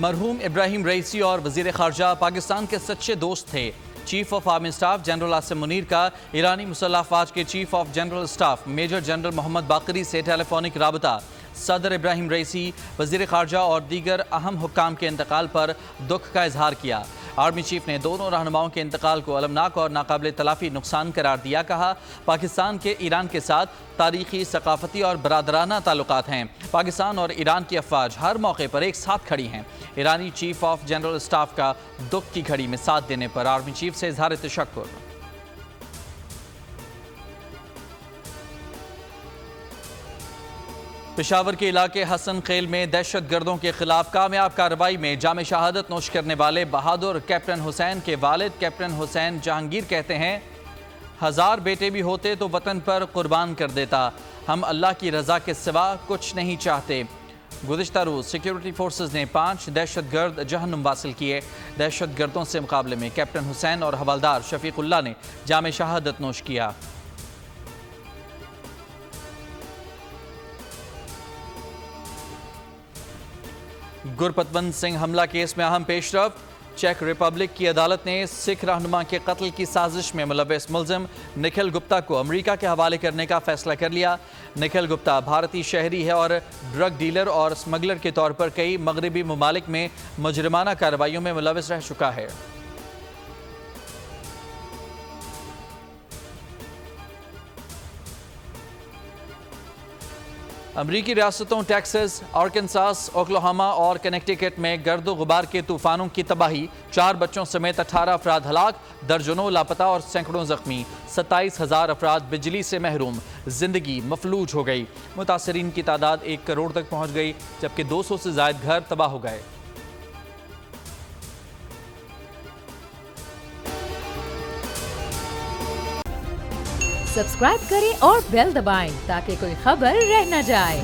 مرحوم Ebrahim Raisi اور وزیر خارجہ پاکستان کے سچے دوست تھے۔ Chief of army staff general Asim Munir کا ایرانی مسلح افواج کے chief of general staff major general Mohammad Bagheri سے ٹیلی فونک رابطہ۔ صدر ابراہیم رئیسی، وزیر خارجہ اور دیگر اہم حکام کے انتقال پر دکھ کا اظہار کیا۔ آرمی چیف نے دونوں رہنماؤں کے انتقال کو المناک اور ناقابل تلافی نقصان قرار دیا۔ کہا، پاکستان کے ایران کے ساتھ تاریخی، ثقافتی اور برادرانہ تعلقات ہیں۔ پاکستان اور ایران کی افواج ہر موقع پر ایک ساتھ کھڑی ہیں۔ ایرانی چیف آف جنرل اسٹاف کا دکھ کی گھڑی میں ساتھ دینے پر آرمی چیف سے اظہار تشکر۔ پشاور کے علاقے حسن خیل میں دہشت گردوں کے خلاف کامیاب کارروائی میں جام شہادت نوش کرنے والے بہادر کیپٹن حسین کے والد کیپٹن حسین جہانگیر کہتے ہیں، 1000 بیٹے بھی ہوتے تو وطن پر قربان کر دیتا۔ ہم اللہ کی رضا کے سوا کچھ نہیں چاہتے۔ گزشتہ روز سیکیورٹی فورسز نے 5 دہشت گرد جہنم واصل کیے۔ دہشت گردوں سے مقابلے میں کیپٹن حسین اور حوالدار شفیق اللہ نے جام شہادت نوش کیا۔ گرپتونت سنگھ حملہ کیس میں اہم پیش رفت۔ چیک ریپبلک کی عدالت نے سکھ رہنما کے قتل کی سازش میں ملوث ملزم نکھل گپتا کو امریکہ کے حوالے کرنے کا فیصلہ کر لیا۔ نکھل گپتا بھارتی شہری ہے اور ڈرگ ڈیلر اور اسمگلر کے طور پر کئی مغربی ممالک میں مجرمانہ کارروائیوں میں ملوث رہ چکا ہے۔ امریکی ریاستوں ٹیکساس، آرکنساس، اوکلاہوما اور کنیکٹیکٹ میں گرد و غبار کے طوفانوں کی تباہی، 4 بچوں سمیت 18 افراد ہلاک، درجنوں لاپتہ اور سینکڑوں زخمی، 27,000 افراد بجلی سے محروم، زندگی مفلوج ہو گئی۔ متاثرین کی تعداد 1 کروڑ تک پہنچ گئی، جبکہ 200 سے زائد گھر تباہ ہو گئے۔ سبسکرائب کریں اور بیل دبائیں تاکہ کوئی خبر رہ نہ جائے۔